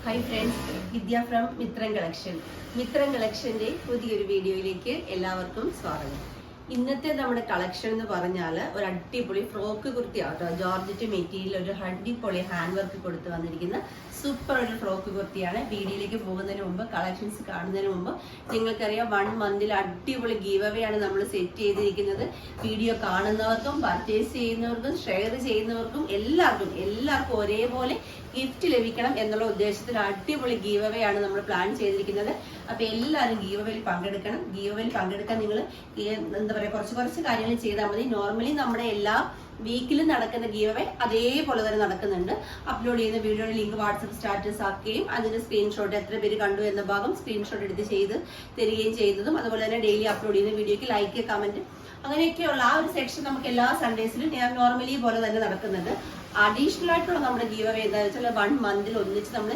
Hi friends, Vidya from Mitran Collection. Mitran Collectionന്റെ പുതിയൊരു വീഡിയോയിലേക്ക് എല്ലാവർക്കും സ്വാഗതം. ഇന്നത്തെ നമ്മുടെ കളക്ഷൻ എന്ന് പറഞ്ഞാൽ ഒരു അടിപൊളി ഫ്രോക്ക് കുർത്തിയാണ് കേട്ടോ. ജോർജറ്റ് മെറ്റീരിയൽ ഒരു അടിപൊളി ഹാൻഡ് വർക്ക് കൊടുത്ത് വന്നിരിക്കുന്ന സൂപ്പർ ഒരു ഫ്രോക്ക് കുർത്തിയാണ്. വീഡിയോയിലേക്ക് പോകുന്നതിന് മുമ്പ് കളക്ഷൻസ് കാണുന്നതിന് മുമ്പ് നിങ്ങൾക്കറിയാം 1 മന്തിൽ അടിപൊളി ഗീവ് അവേ ആണ് നമ്മൾ സെറ്റ് ചെയ്തിരിക്കുന്നത്. വീഡിയോ കാണുന്നവർക്കും പർച്ചേസ് ചെയ്യുന്നവർക്കും ഷെയർ ചെയ്യുന്നവർക്കും എല്ലാവർക്കും ഒരേപോലെ ഗിഫ്റ്റ് ലഭിക്കണം എന്നുള്ള ഉദ്ദേശത്തിൽ അടിപൊളി ഗീവ് അവേ ആണ് നമ്മൾ പ്ലാൻ ചെയ്തിരിക്കുന്നത്. അപ്പൊ എല്ലാവരും ഗീവ് അവേയിൽ പങ്കെടുക്കണം. ഗീവ് അവേയിൽ പങ്കെടുക്കാൻ നിങ്ങൾ എന്താ പറയുക കുറച്ച് കാര്യങ്ങൾ ചെയ്താൽ മതി. നോർമലി നമ്മുടെ എല്ലാ വീക്കിലും നടക്കുന്ന ഗീവ് അവേ അതേപോലെ തന്നെ നടക്കുന്നുണ്ട്. അപ്ലോഡ് ചെയ്യുന്ന വീഡിയോയുടെ ലിങ്ക് വാട്സപ്പ് സ്റ്റാറ്റസ് ആക്കുകയും അതിന്റെ സ്ക്രീൻഷോട്ട് എത്ര പേര് കണ്ടു എന്ന ഭാഗം സ്ക്രീൻഷോട്ട് എടുത്ത് ചെയ്ത് തരികയും ചെയ്യുന്നതും അതുപോലെ തന്നെ ഡെയിലി അപ്ലോഡ് ചെയ്യുന്ന വീഡിയോക്ക് ലൈക്ക് കമന്റ് അങ്ങനെയൊക്കെയുള്ള ആ ഒരു സെക്ഷൻ നമുക്ക് എല്ലാ സൺഡേസിലും ഞാൻ നോർമലി പോലെ തന്നെ നടക്കുന്നുണ്ട്. അഡീഷണൽ ആയിട്ടുള്ള നമ്മുടെ ഗീവ് അവേ എന്താ വെച്ചാൽ 1 മന്തിൽ ഒന്നിച്ച് നമ്മൾ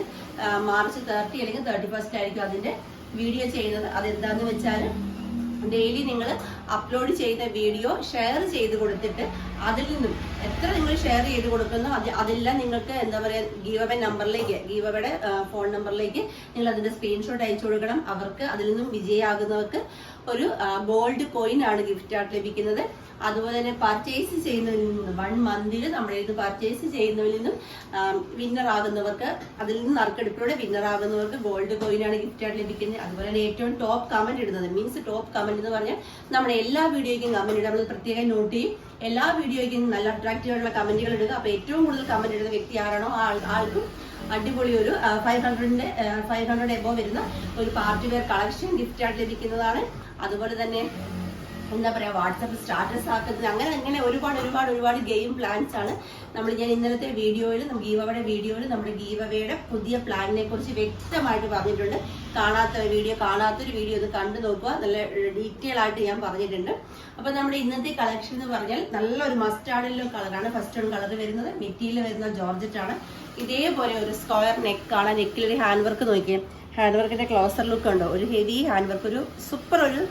മാർച്ച് 30 അല്ലെങ്കിൽ 31 ആയിരിക്കും അതിന്റെ വീഡിയോ ചെയ്യുന്നത്. അതെന്താന്ന് വെച്ചാൽ ഡെയിലി നിങ്ങൾ അപ്ലോഡ് ചെയ്യുന്ന വീഡിയോ ഷെയർ ചെയ്ത് കൊടുത്തിട്ട് അതിൽ നിന്നും എത്ര നിങ്ങൾ ഷെയർ ചെയ്ത് കൊടുക്കുന്നു അതെല്ലാം നിങ്ങൾക്ക് എന്താ പറയുക ഗീവ് അവേ നമ്പറിലേക്ക് ഗീവ് അവയുടെ ഫോൺ നമ്പറിലേക്ക് നിങ്ങൾ അതിന്റെ സ്ക്രീൻഷോട്ട് അയച്ചു കൊടുക്കണം. അവർക്ക് അതിൽ നിന്നും വിജയിയാകുന്നവർക്ക് ഒരു ഗോൾഡ് കോയിൻ ആണ് ഗിഫ്റ്റ് ആയിട്ട് ലഭിക്കുന്നത്. അതുപോലെ തന്നെ പർച്ചേസ് ചെയ്യുന്നതിൽ നിന്നും 1 മന്തിൽ നമ്മുടെ ഇത് പർച്ചേസ് ചെയ്യുന്നതിൽ നിന്നും വിന്നർ ആകുന്നവർക്ക് അതിൽ നിന്ന് നറുക്കെടുപ്പിലൂടെ വിന്നർ ആകുന്നവർക്ക് ഗോൾഡ് കോയിൻ ആണ് ഗിഫ്റ്റ് ആയിട്ട് ലഭിക്കുന്നത്. അതുപോലെ തന്നെ ഏറ്റവും ടോപ്പ് കമന്റ് ഇടുന്നത് മീൻസ് ടോപ്പ് കമന്റ് എന്ന് പറഞ്ഞാൽ നമ്മുടെ എല്ലാ വീഡിയോയ്ക്കും കമന്റ് ഇടുക. നമ്മൾ പ്രത്യേകം നോട്ട് ചെയ്യും. എല്ലാ വീഡിയോയ്ക്കും നല്ല അട്രാക്റ്റീവ് ആയിട്ടുള്ള കമന്റുകൾ ഇടുക. അപ്പൊ ഏറ്റവും കൂടുതൽ കമന്റ് ഇടുന്ന വ്യക്തി ആരാണോ ആൾക്കും അടിപൊളി ഒരു 500 എബോ വരുന്ന ഒരു പാർട്ടി വെയർ കളക്ഷൻ ഗിഫ്റ്റ് ആയിട്ട് ലഭിക്കുന്നതാണ്. അതുപോലെ തന്നെ എന്താ പറയാ വാട്സപ്പ് സ്റ്റാറ്റസ് ആക്കുന്നത് അങ്ങനെ ഒരുപാട് ഗെയിം പ്ലാൻസ് ആണ് ഞാൻ ഇന്നലത്തെ വീഡിയോയിൽ ഗീവ് അവയുടെ വീഡിയോയിൽ നമ്മുടെ ഗീവ് അവയുടെ പുതിയ പ്ലാനിനെ കുറിച്ച് വ്യക്തമായിട്ട് പറഞ്ഞിട്ടുണ്ട്. കാണാത്തൊരു വീഡിയോ ഒന്ന് കണ്ടു നോക്കുക. നല്ല ഡീറ്റെയിൽ ആയിട്ട് ഞാൻ പറഞ്ഞിട്ടുണ്ട്. അപ്പൊ നമ്മുടെ ഇന്നത്തെ കളക്ഷൻ എന്ന് പറഞ്ഞാൽ നല്ലൊരു മസ്റ്റാർഡിലോ കളറാണ്. ഫസ്റ്റ് ഒരു കളർ വരുന്നത് മെറ്റീരിയൽ വരുന്ന ജോർജറ്റ് ആണ്. ഇതേപോലെ ഒരു സ്ക്വയർ നെക്കാണ്. നെക്കിൽ ഒരു ഹാൻഡ് വർക്ക് നോക്കിയാൽ ഹാൻഡ് വർക്കിന്റെ ക്ലോസർ ലുക്ക് ഉണ്ടോ. ഒരു ഹെവി ഹാൻഡ് വർക്ക് ഒരു സൂപ്പർ ഒരു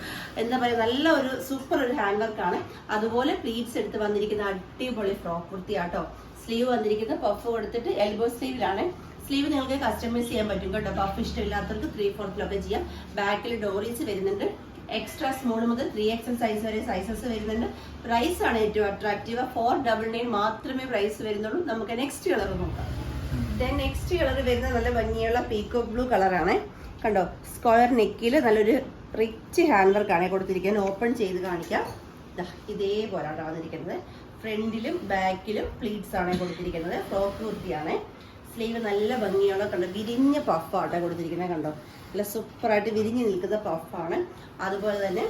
എന്താ പറയുക നല്ല ഒരു സൂപ്പർ ഒരു ഹാൻഡ് വർക്കാണ്. അതുപോലെ പ്ലീറ്റ്സ് എടുത്ത് വന്നിരിക്കുന്ന അടിപൊളി ഫ്രോക്ക് കുർത്തിയാട്ടോ. സ്ലീവ് വന്നിരിക്കുന്ന പഫ് കൊടുത്തിട്ട് എൽബോ സ്ലീവിലാണ്. സ്ലീവ് നിങ്ങൾക്ക് കസ്റ്റമൈസ് ചെയ്യാൻ പറ്റും കേട്ടോ. പഫ് ഇഷ്ടമില്ലാത്തവർക്ക് 3/4 ചെയ്യാം. ബാക്കിൽ ഡോറീസ് വരുന്നുണ്ട്. എക്സ്ട്രാ സ്മോൾ മുതൽ 3XL സൈസ് വരെ സൈസസ് വരുന്നുണ്ട്. പ്രൈസ് ആണ് ഏറ്റവും അട്രാക്റ്റീവ്. 499 മാത്രമേ പ്രൈസ് വരുന്നുള്ളൂ. നമുക്ക് നെക്സ്റ്റ് കളർ നോക്കാം. നെക്സ്റ്റ് കളർ വരുന്നത് നല്ല ഭംഗിയുള്ള പീക്കോക്ക് ബ്ലൂ കളറാണ്. കണ്ടോ സ്ക്വയർ നെക്കിൽ നല്ലൊരു റിച്ച് ഹാൻഡ് വർക്കാണ് കൊടുത്തിരിക്കുന്നത്. ഓപ്പൺ ചെയ്ത് കാണിക്കാം. ഇതേപോലെയാണ് വന്നിരിക്കുന്നത്. ഫ്രണ്ടിലും ബാക്കിലും പ്ലീറ്റ്സ് ആണ് കൊടുത്തിരിക്കുന്നത്. ഫ്രോക്ക് കുർത്തിയാണ്. സ്ലീവ് നല്ല ഭംഗിയുള്ള കണ്ടോ വിരിഞ്ഞ പഫാണ് കൊടുത്തിരിക്കുന്നത്. കണ്ടോ നല്ല സൂപ്പറായിട്ട് വിരിഞ്ഞ് നിൽക്കുന്ന പഫാണ്. അതുപോലെ തന്നെ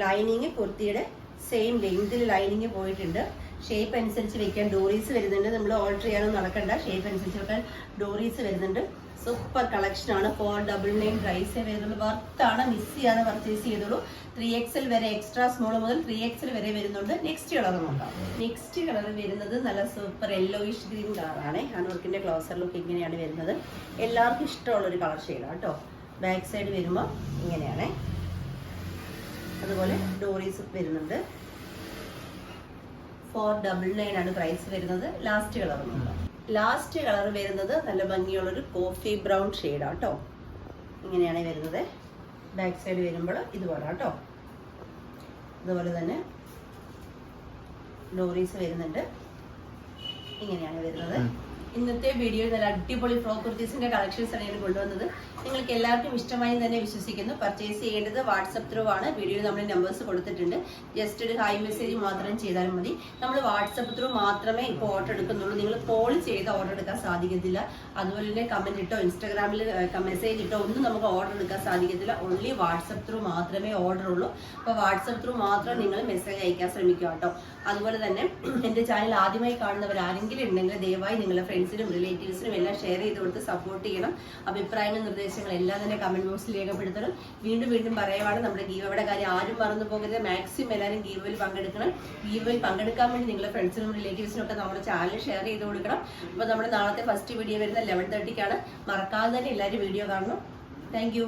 ലൈനിങ് കുർത്തിയുടെ സെയിം ലെങ്തിൽ ലൈനിങ് പോയിട്ടുണ്ട്. ഷേപ്പ് അനുസരിച്ച് വെക്കാൻ ഡോറീസ് വരുന്നുണ്ട്. നമ്മൾ ഓൾട്ടർ ചെയ്യാനൊന്നും നടക്കണ്ട. ഷേപ്പ് അനുസരിച്ച് വെക്കാൻ ഡോറീസ് വരുന്നുണ്ട്. സൂപ്പർ കളക്ഷൻ ആണ്. 499 പ്രൈസേ വരുന്നുള്ളൂ. വർത്താണ്. മിസ് ചെയ്യാതെ പർച്ചേസ് ചെയ്തോളൂ. 3XL വരെ എക്സ്ട്രാ സ്മോൾ മുതൽ 3XL വരെ വരുന്നുണ്ട്. നെക്സ്റ്റ് കളർ നോക്കാം. നെക്സ്റ്റ് കളർ വരുന്നത് നല്ല സൂപ്പർ യെല്ലോയിഷ് ഗ്രീൻ കളറാണ്. ഹാൻഡ് വർക്കിന്റെ ക്ലോസർ ലുക്ക് ഇങ്ങനെയാണ് വരുന്നത്. എല്ലാവർക്കും ഇഷ്ടമുള്ള ഒരു കളർ ഷെയ്ഡാണ് കേട്ടോ. ബാക്ക് സൈഡ് വരുമ്പോൾ ഇങ്ങനെയാണ്. അതുപോലെ ഡോറീസ് വരുന്നുണ്ട്. 499 ആണ് പ്രൈസ് വരുന്നത്. ലാസ്റ്റ് കളർ നോക്കാം. ലാസ്റ്റ് കളർ വരുന്നത് നല്ല ഭംഗിയുള്ളൊരു കോഫി ബ്രൗൺ ഷെയ്ഡാണ് കേട്ടോ. ഇങ്ങനെയാണ് വരുന്നത്. ബാക്ക് സൈഡ് വരുമ്പോൾ ഇതുപോലെ കേട്ടോ. അതുപോലെ തന്നെ ഡോറീസ് വരുന്നുണ്ട്. ഇങ്ങനെയാണ് വരുന്നത്. ഇന്നത്തെ വീഡിയോ നല്ല അടിപൊളി ഫ്രോക്ക് കുർത്തീസിന്റെ കളക്ഷൻസ് ആണ് ഞാൻ കൊണ്ടുവന്നത്. നിങ്ങൾക്ക് എല്ലാവർക്കും ഇഷ്ടമായി തന്നെ വിശ്വസിക്കുന്നു. പർച്ചേസ് ചെയ്യേണ്ടത് വാട്സപ്പ് ത്രൂ ആണ്. വീഡിയോയിൽ നമ്മൾ നമ്പേഴ്സ് കൊടുത്തിട്ടുണ്ട്. ജസ്റ്റ് ഒരു ഹായ് മെസ്സേജ് മാത്രം ചെയ്താലും മതി. നമ്മൾ വാട്സപ്പ് ത്രൂ മാത്രമേ ഇപ്പോൾ ഓർഡർ എടുക്കുന്നുള്ളൂ. നിങ്ങൾ കോൾ ചെയ്ത് ഓർഡർ എടുക്കാൻ സാധിക്കത്തില്ല. അതുപോലെ തന്നെ കമന്റ് ഇട്ടോ ഇൻസ്റ്റാഗ്രാമിൽ മെസ്സേജ് ഇട്ടോ ഒന്നും നമുക്ക് ഓർഡർ എടുക്കാൻ സാധിക്കത്തില്ല. ഓൺലി വാട്സപ്പ് ത്രൂ മാത്രമേ ഓർഡർ ഉള്ളൂ. അപ്പോൾ വാട്സപ്പ് ത്രൂ മാത്രം നിങ്ങൾ മെസ്സേജ് അയക്കാൻ ശ്രമിക്കുക കേട്ടോ. അതുപോലെ തന്നെ എൻ്റെ ചാനൽ ആദ്യമായി കാണുന്നവർ ആരെങ്കിലും ഉണ്ടെങ്കിൽ ദയവായി നിങ്ങളുടെ ഫ്രണ്ട്സിനും റിലേറ്റീവ്സിനും എല്ലാം ഷെയർ ചെയ്ത് കൊടുത്ത് സപ്പോർട്ട് ചെയ്യണം. അഭിപ്രായങ്ങൾ നിർദ്ദേശങ്ങൾ എല്ലാം തന്നെ കമന്റ് ബോക്സിൽ രേഖപ്പെടുത്തണം. വീണ്ടും പറയുവാണ് നമ്മുടെ ഗീവ് അവയുടെ കാര്യം ആരും മറന്നു പോകരുത്. മാക്സിമം എല്ലാവരും ഗീവിൽ പങ്കെടുക്കണം. ഗീവിൽ പങ്കെടുക്കാൻ വേണ്ടി നിങ്ങളുടെ ഫ്രണ്ട്സിനും റിലേറ്റീവ്സിനും ഒക്കെ നമ്മുടെ ചാനൽ ഷെയർ ചെയ്ത് കൊടുക്കണം. അപ്പോൾ നമ്മുടെ നാളത്തെ ഫസ്റ്റ് വീഡിയോ വരുന്നത് 11:30 മറക്കാതെ തന്നെ എല്ലാവരും വീഡിയോ കാണണം. താങ്ക്